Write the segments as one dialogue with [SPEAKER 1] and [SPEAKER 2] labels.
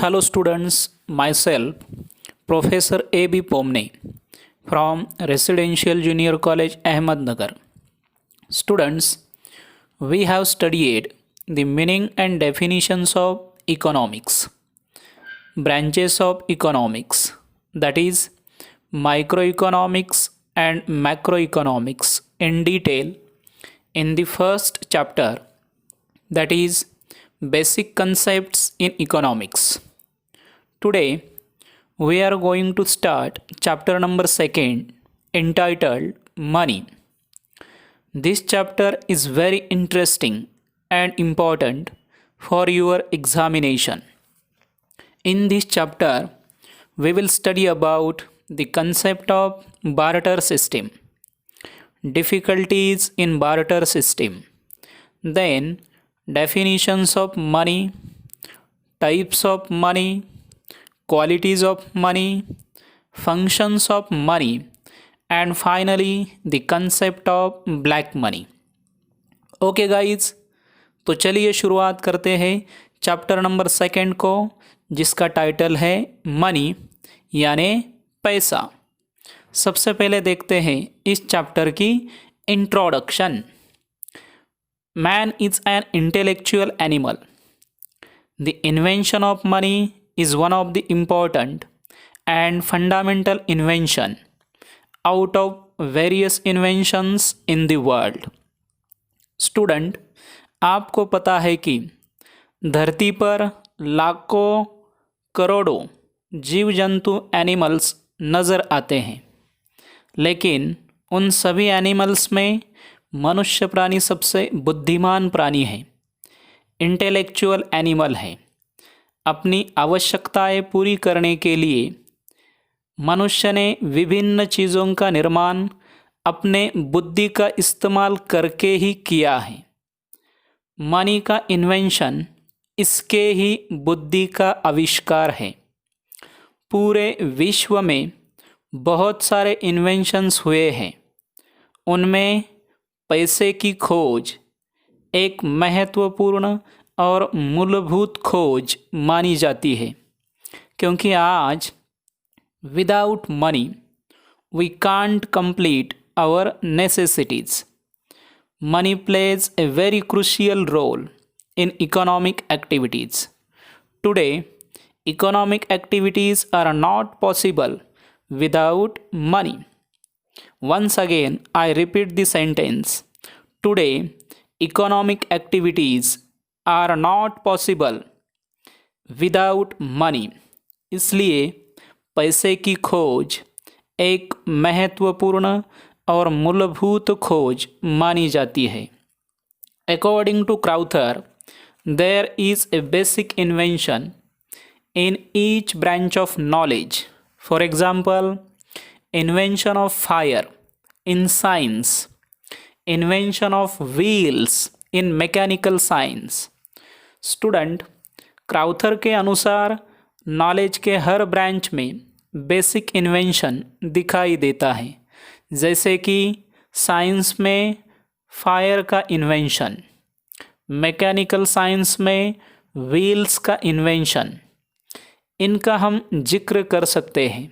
[SPEAKER 1] Hello students, myself Professor A.B. Pomne from Residential Junior College Ahmednagar. Students, we have studied the meaning and definitions of economics, branches of economics, that is microeconomics and macroeconomics in detail in the first chapter, that is basic concepts in economics. Today we are going to start chapter number 2 entitled Money. This chapter is very interesting and important for your examination. In this chapter we will study about the concept of barter system, difficulties in barter system, then definitions of money, types of money, qualities of money, functions of money, and finally the concept of black money. Okay guys, तो चलिए शुरुआत करते हैं chapter number 2 को, जिसका title है money यानी पैसा। सबसे पहले देखते हैं इस चैप्टर की introduction. Man is an intellectual animal. The invention of money is one of the important and fundamental invention out of various inventions in the world. Student, आपको पता है कि धरती पर लाखों करोड़ों जीव जंतु एनिमल्स नज़र आते हैं, लेकिन उन सभी एनिमल्स में मनुष्य प्राणी सबसे बुद्धिमान प्राणी है, इंटेलेक्चुअल एनिमल है। अपनी आवश्यकताएं पूरी करने के लिए मनुष्य ने विभिन्न चीज़ों का निर्माण अपने बुद्धि का इस्तेमाल करके ही किया है। मनी का इन्वेंशन इसके ही बुद्धि का आविष्कार है। पूरे विश्व में बहुत सारे इन्वेंशंस हुए हैं, उनमें पैसे की खोज एक महत्वपूर्ण और मूलभूत खोज मानी जाती है, क्योंकि आज without money we can't complete our necessities. Money plays a very crucial role in economic activities. Today economic activities are not possible without money. Once again, I repeat the sentence. Today, economic activities are not possible without money. इसलिए पैसे की खोज एक महत्वपूर्ण और मूलभूत खोज मानी जाती है। According to Crowther, there is a basic invention in each branch of knowledge. For example, invention of fire in science, invention of wheels in mechanical science. Student, Crowther के अनुसार नॉलेज के हर ब्रांच में बेसिक इन्वेंशन दिखाई देता है, जैसे कि science में फायर का इन्वेंशन, मैकेनिकल साइंस में व्हील्स का इन्वेंशन। इनका हम जिक्र कर सकते हैं।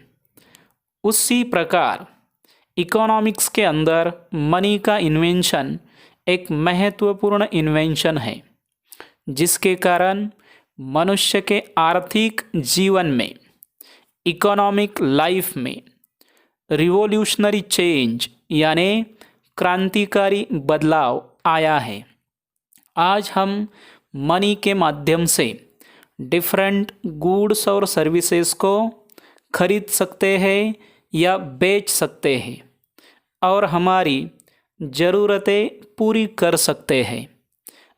[SPEAKER 1] उसी प्रकार इकोनॉमिक्स के अंदर मनी का इन्वेंशन एक महत्वपूर्ण इन्वेंशन है, जिसके कारण मनुष्य के आर्थिक जीवन में, इकोनॉमिक लाइफ में रिवोल्यूशनरी चेंज यानी क्रांतिकारी बदलाव आया है। आज हम मनी के माध्यम से डिफरेंट गुड्स और सर्विसेज को खरीद सकते हैं या बेच सकते हैं और हमारी ज़रूरतें पूरी कर सकते हैं।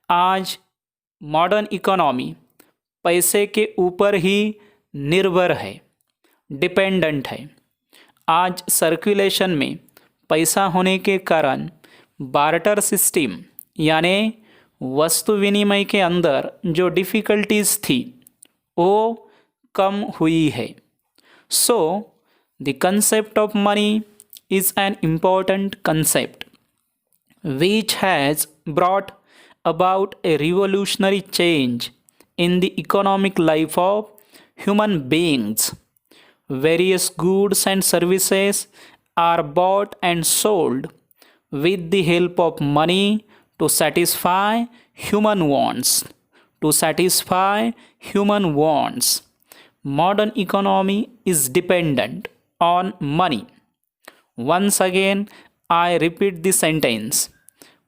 [SPEAKER 1] आज मॉडर्न इकोनॉमी पैसे के ऊपर ही निर्भर है, डिपेंडेंट है। आज सर्कुलेशन में पैसा होने के कारण बार्टर सिस्टम यानी वस्तु विनिमय के अंदर जो डिफ़िकल्टीज थी वो कम हुई है। सो the concept of money is an important concept which has brought about a revolutionary change in the economic life of human beings. Various goods and services are bought and sold with the help of money to satisfy human wants. To satisfy human wants. Modern economy is dependent on money. Once again, I repeat the sentence.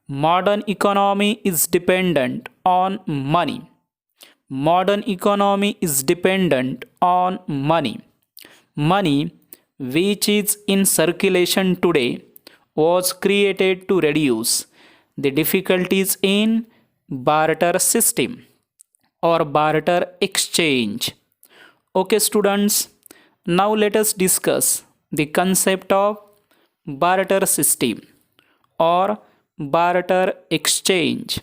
[SPEAKER 1] Modern economy is dependent on money. Modern economy is dependent on money. Money, which is in circulation today, was created to reduce the difficulties in barter system or barter exchange. Okay, students, now let us discuss the concept of barter system or barter exchange.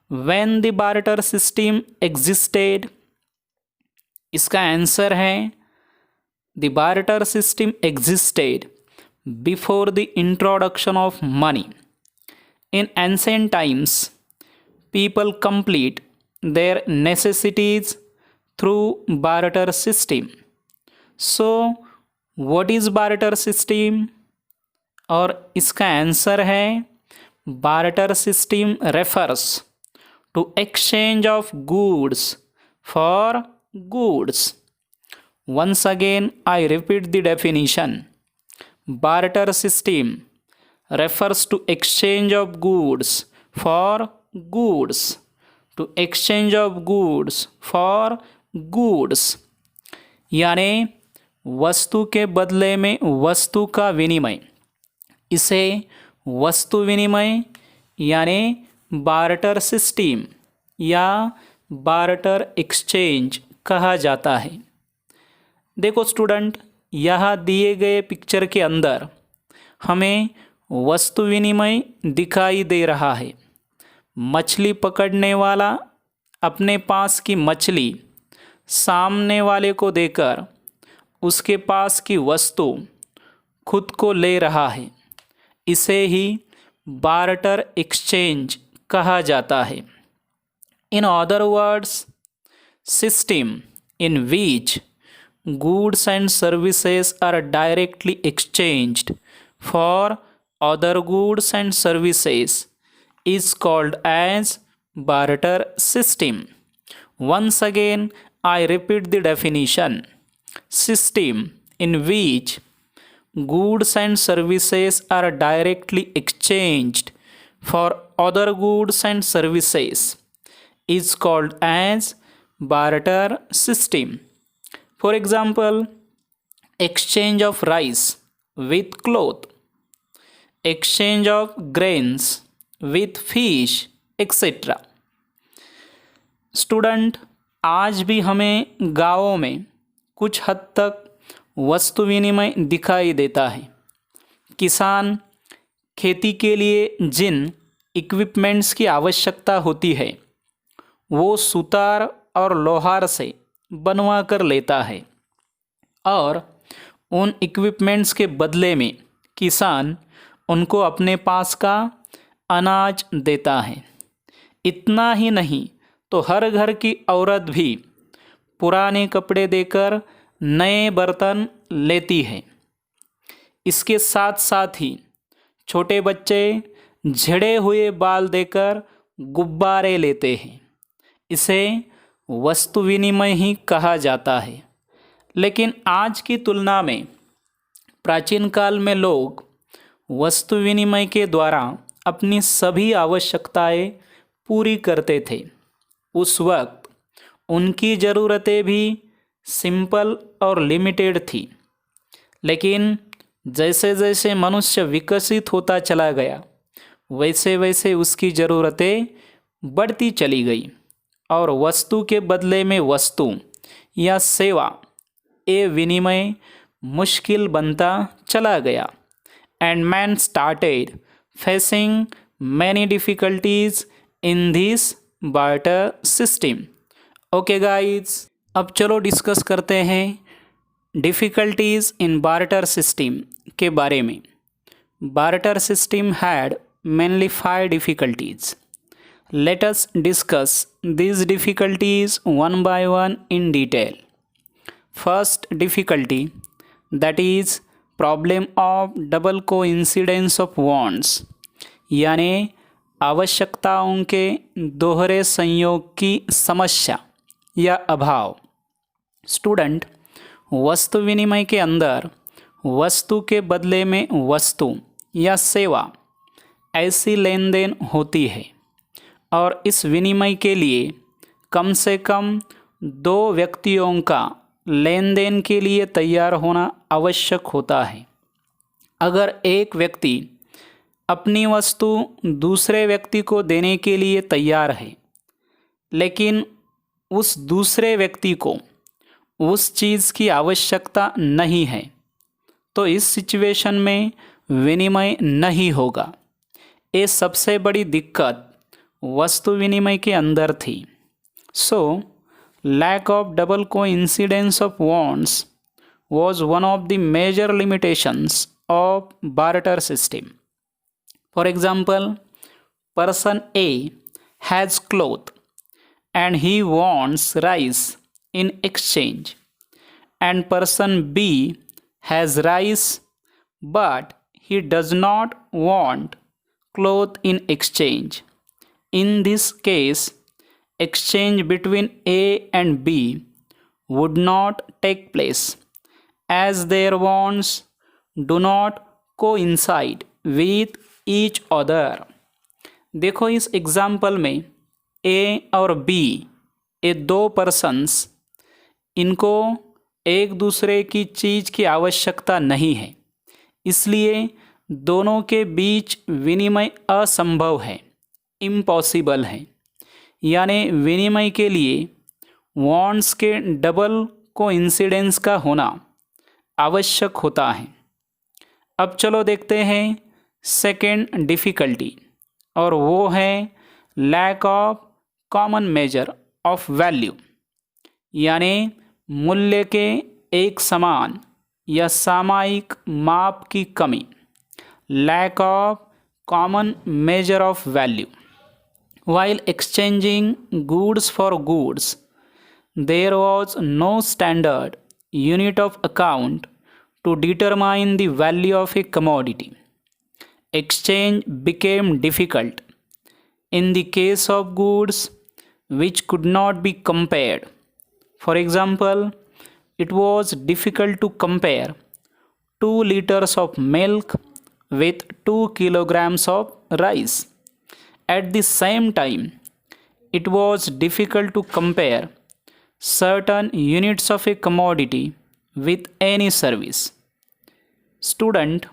[SPEAKER 1] When the barter system existed, इसका answer है the barter system existed before the introduction of money. In ancient times, people complete their necessities through barter system. So, what is barter system? और इसका answer है barter system refers to exchange of goods for goods. Once again, I repeat the definition. Barter system refers to exchange of goods for goods. To exchange of goods for goods. यानी वस्तु के बदले में वस्तु का विनिमय, इसे वस्तु विनिमय यानी बार्टर सिस्टम या बार्टर एक्सचेंज कहा जाता है। देखो स्टूडेंट, यहाँ दिए गए पिक्चर के अंदर हमें वस्तु विनिमय दिखाई दे रहा है। मछली पकड़ने वाला अपने पास की मछली सामने वाले को देकर उसके पास की वस्तु खुद को ले रहा है। इसे ही बार्टर एक्सचेंज कहा जाता है। In other words, system in which goods and services are directly exchanged for other goods and services is called as barter system. Once again, I repeat the definition. System in which goods and services are directly exchanged for other goods and services is called as barter system. For example, exchange of rice with cloth, exchange of grains with fish, etc. Student, आज भी हमें गाँवों में कुछ हद तक वस्तु विनिमय दिखाई देता है। किसान खेती के लिए जिन इक्विपमेंट्स की आवश्यकता होती है वो सुतार और लोहार से बनवा कर लेता है और उन इक्विपमेंट्स के बदले में किसान उनको अपने पास का अनाज देता है। इतना ही नहीं तो हर घर की औरत भी पुराने कपड़े देकर नए बर्तन लेती है। इसके साथ साथ ही छोटे बच्चे झड़े हुए बाल देकर गुब्बारे लेते हैं। इसे वस्तु विनिमय ही कहा जाता है। लेकिन आज की तुलना में प्राचीन काल में लोग वस्तु विनिमय के द्वारा अपनी सभी आवश्यकताएं पूरी करते थे। उस वक्त उनकी ज़रूरतें भी सिंपल और लिमिटेड थी। लेकिन जैसे जैसे मनुष्य विकसित होता चला गया वैसे वैसे उसकी ज़रूरतें बढ़ती चली गई और वस्तु के बदले में वस्तु या सेवा ए विनिमय मुश्किल बनता चला गया। And man started facing many difficulties in this barter system. Okay guys, अब चलो डिस्कस करते हैं डिफ़िकल्टीज इन बार्टर सिस्टम के बारे में। Barter system had mainly 5 difficulties. Let us discuss these difficulties one by one in detail. First difficulty that is problem of double coincidence of wants, यानी आवश्यकताओं के दोहरे संयोग की समस्या या अभाव। स्टूडेंट, वस्तु विनिमय के अंदर वस्तु के बदले में वस्तु या सेवा ऐसी लेन देन होती है और इस विनिमय के लिए कम से कम दो व्यक्तियों का लेन देन के लिए तैयार होना आवश्यक होता है। अगर एक व्यक्ति अपनी वस्तु दूसरे व्यक्ति को देने के लिए तैयार है, लेकिन उस दूसरे व्यक्ति को उस चीज़ की आवश्यकता नहीं है, तो इस सिचुएशन में विनिमय नहीं होगा। ये सबसे बड़ी दिक्कत वस्तु विनिमय के अंदर थी। सो lack of double coincidence of wants was one of the major limitations of barter system. For example, person A has cloth and he wants rice in exchange, and person B has rice but he does not want cloth in exchange. In this case, exchange between A and B would not take place as their wants do not coincide with each other. देखो इस example में A और B ये दो persons, इनको एक दूसरे की चीज़ की आवश्यकता नहीं है, इसलिए दोनों के बीच विनिमय असंभव है, इम्पॉसिबल है। यानी विनिमय के लिए वॉन्ट्स के डबल कोइंसिडेंस का होना आवश्यक होता है। अब चलो देखते हैं सेकेंड डिफ़िकल्टी, और वो है lack of common measure of value, यानी मूल्य के एक समान या सामायिक माप की कमी। Lack of common measure of value. While exchanging goods for goods, there was no standard unit of account to determine the value of a commodity. Exchange became difficult in the case of goods which could not be compared. For example, it was difficult to compare 2 liters of milk with 2 kilograms of rice. At the same time, it was difficult to compare certain units of a commodity with any service. Student,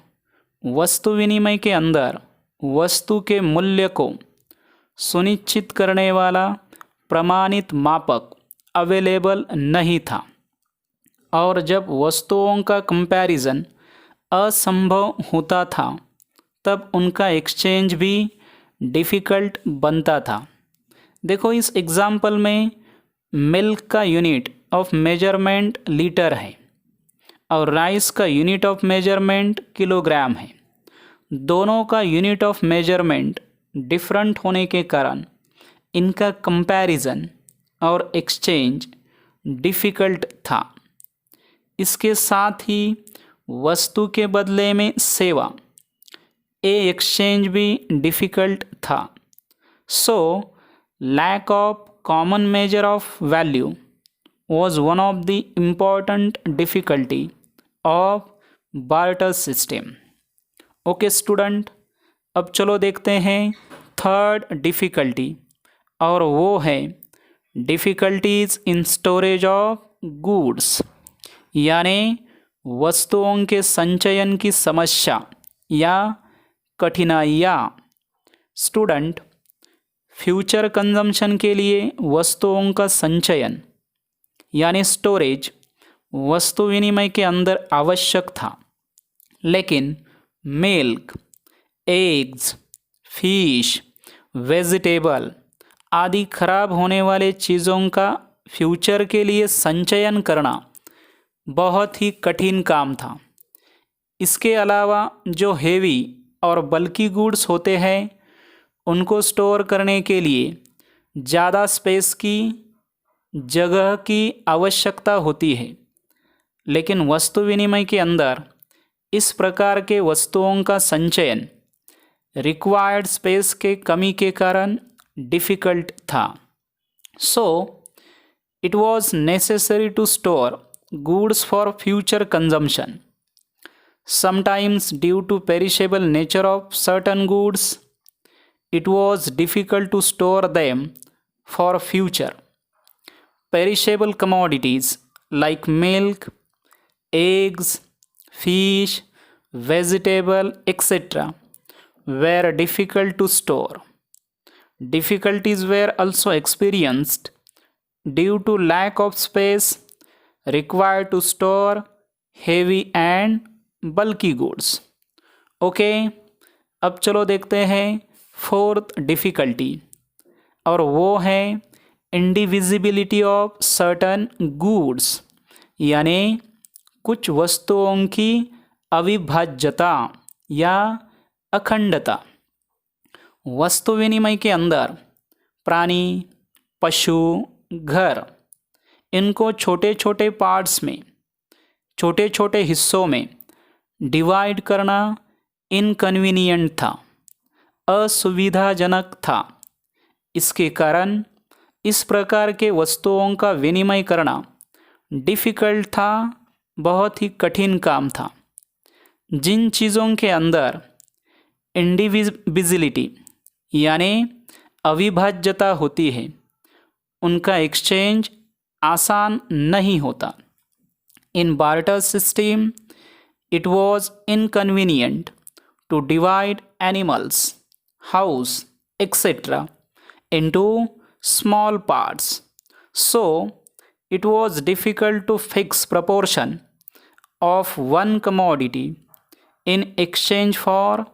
[SPEAKER 1] वस्तु विनिमय के अंदर वस्तु के मूल्य को सुनिश्चित करने वाला प्रमाणित मापक अवेलेबल नहीं था, और जब वस्तुओं का कंपैरिजन असंभव होता था तब उनका एक्सचेंज भी डिफ़िकल्ट बनता था। देखो इस एग्ज़ाम्पल में मिल्क का यूनिट ऑफ मेजरमेंट लीटर है और राइस का यूनिट ऑफ मेजरमेंट किलोग्राम है। दोनों का यूनिट ऑफ मेजरमेंट डिफरेंट होने के कारण इनका कंपैरिजन और एक्सचेंज डिफ़िकल्ट था। इसके साथ ही वस्तु के बदले में सेवा ए एक्सचेंज भी डिफ़िकल्ट था। So lack of common measure of value was one of the important difficulty of barter system. Okay student, अब चलो देखते हैं थर्ड डिफ़िकल्टी, और वो है difficulties in storage of goods, यानी वस्तुओं के संचयन की समस्या या कठिनाइयाँ। स्टूडेंट, फ्यूचर कंजम्पशन के लिए वस्तुओं का संचयन यानी स्टोरेज वस्तु विनिमय के अंदर आवश्यक था, लेकिन मिल्क, एग्स, फिश, वेजिटेबल आदि खराब होने वाले चीज़ों का फ्यूचर के लिए संचयन करना बहुत ही कठिन काम था। इसके अलावा जो हेवी और बल्की गुड्स होते हैं उनको स्टोर करने के लिए ज़्यादा स्पेस की जगह की आवश्यकता होती है, लेकिन वस्तु विनिमय के अंदर इस प्रकार के वस्तुओं का संचयन रिक्वायर्ड स्पेस के कमी के कारण डिफ़िकल्ट था। So it was necessary to store goods for future consumption. Sometimes, due to perishable nature of certain goods, it was difficult to store them for future. Perishable commodities like milk, eggs, fish, vegetable, etc. were difficult to store. Difficulties were also experienced due to lack of space required to store heavy and bulky goods. Okay, अब चलो देखते हैं fourth difficulty, और वो है इंडिविजिबिलिटी of certain goods, यानी कुछ वस्तुओं की अविभाज्यता या अखंडता। वस्तु विनिमय के अंदर प्राणी, पशु, घर, इनको छोटे छोटे पार्ट्स में, छोटे छोटे हिस्सों में डिवाइड करना इनकन्वीनियंट था, असुविधाजनक था। इसके कारण इस प्रकार के वस्तुओं का विनिमय करना डिफ़िकल्ट था, बहुत ही कठिन काम था। जिन चीज़ों के अंदर इंडिविजिबिलिटी यानी अविभाज्यता होती है, उनका एक्सचेंज आसान नहीं होता। In barter system it was inconvenient to divide animals, house etcetera into small parts, so it was difficult to fix proportion of one commodity in exchange for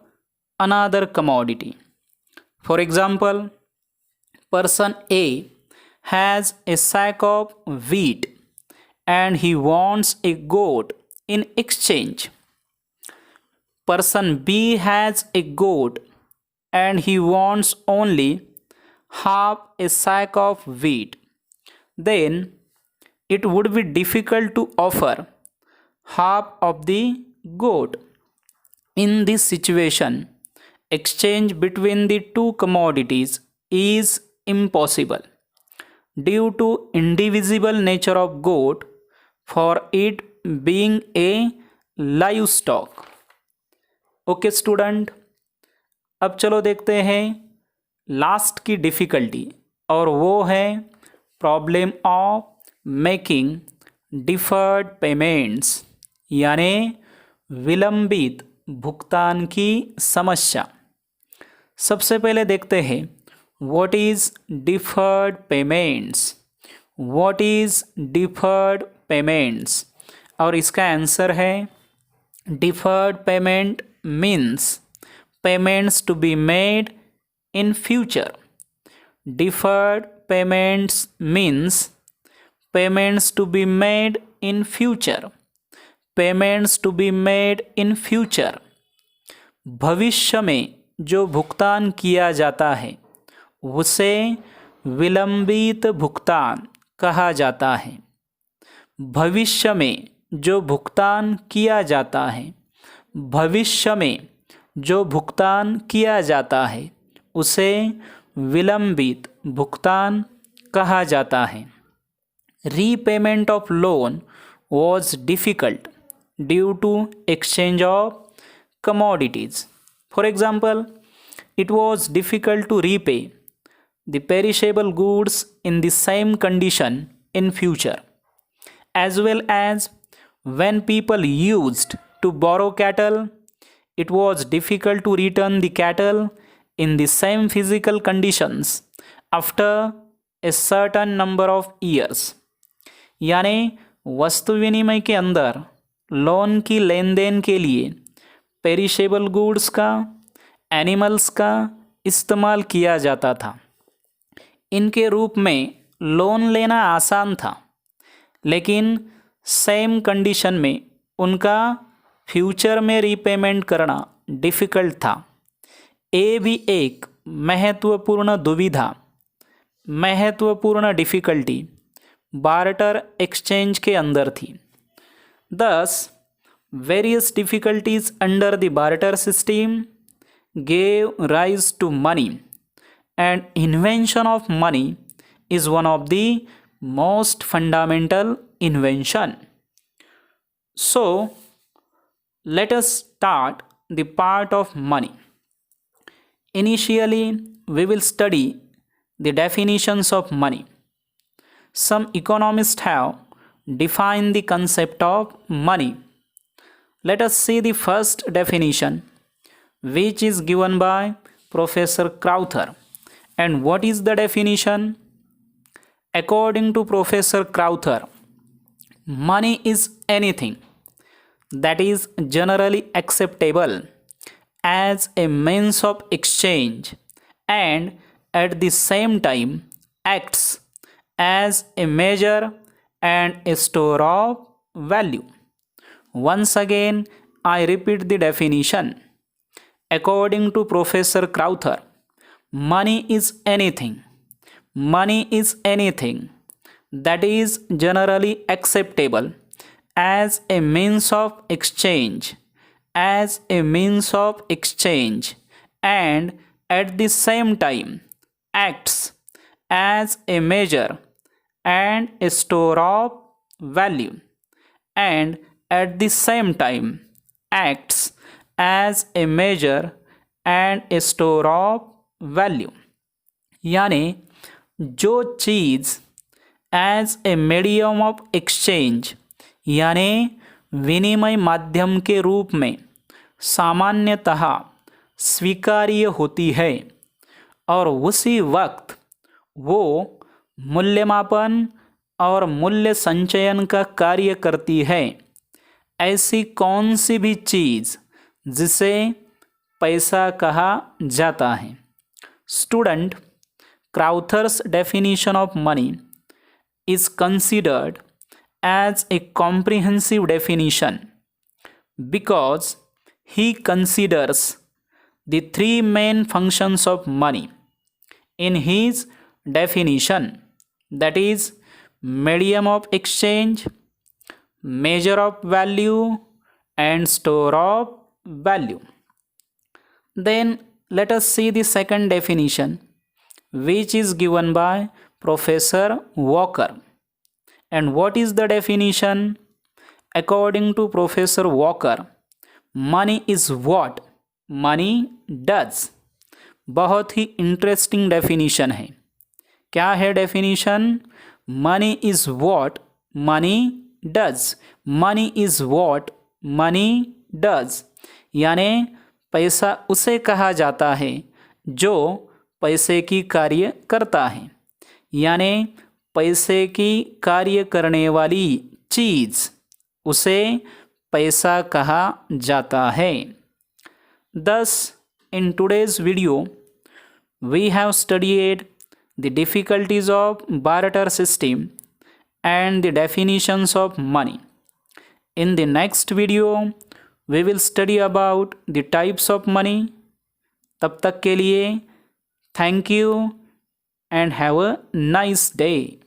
[SPEAKER 1] another commodity. For example, person A has a sack of wheat and he wants a goat in exchange. Person B has a goat and he wants only half a sack of wheat. Then it would be difficult to offer half of the goat. In this situation, exchange between the two commodities is impossible due to indivisible nature of goat, for it being a livestock. Okay student, अब चलो देखते हैं last की difficulty, और वो है problem of making deferred payments, यानी विलंबित भुगतान की समस्या। सबसे पहले देखते हैं what is deferred payments. What is deferred payments, और इसका आंसर है deferred payment means payments to be made in future. Deferred payments means payments to be made in future. Payments to be made in future. भविष्य में जो भुगतान किया जाता है उसे विलंबित भुगतान कहा जाता है। भविष्य में जो भुगतान किया जाता है, भविष्य में जो भुगतान किया जाता है उसे विलंबित भुगतान कहा जाता है। Repayment of loan was difficult due to exchange of commodities. For example, it was difficult to repay the perishable goods in the same condition in future, as well as when people used to borrow cattle, it was difficult to return the cattle in the same physical conditions after a certain number of years. यानी वस्तु विनिमय के अंदर loan की लेन then के लिए perishable goods का, animals का इस्तेमाल किया जाता था। इनके रूप में लोन लेना आसान था, लेकिन सेम कंडीशन में उनका फ्यूचर में रीपेमेंट करना डिफ़िकल्ट था। ये भी एक महत्वपूर्ण दुविधा, महत्वपूर्ण डिफ़िकल्टी बार्टर एक्सचेंज के अंदर थी। Thus, various difficulties under the barter system gave rise to money, and invention of money is one of the most fundamental invention. So, let us start the part of money. Initially, we will study the definitions of money. Some economists have defined the concept of money. Let us see the first definition, which is given by Professor Crowther. And what is the definition? According to Professor Crowther, money is anything that is generally acceptable as a means of exchange and at the same time acts as a measure and a store of value. Once again, I repeat the definition. According to Professor Crowther, money is anything. Money is anything that is generally acceptable as a means of exchange, as a means of exchange, and at the same time acts as a measure and a store of value, and at the same time acts as a measure and a store of value. यानी जो चीज़ as a medium of exchange यानी विनिमय माध्यम के रूप में सामान्यतः स्वीकार्य होती है और उसी वक्त वो मूल्यमापन और मूल्य संचयन का कार्य करती है, ऐसी कौन सी भी चीज़ जिसे पैसा कहा जाता है. Student, Crowther's definition of money is considered as a comprehensive definition because he considers the three main functions of money in his definition, that is, medium of exchange, measure of value, and store of value. Then let us see the second definition, which is given by Professor Walker. And what is the definition? According to Professor Walker, money is what money does. बहुत ही interesting definition है. क्या है definition? Money is what money does. Money is what money does यानी पैसा उसे कहा जाता है जो पैसे की कार्य करता है, यानी पैसे की कार्य करने वाली चीज़ उसे पैसा कहा जाता है. Thus, in today's video, we have studied the difficulties of barter system and the definitions of money. In the next video, we will study about the types of money. तब तक के लिए thank you and have a nice day.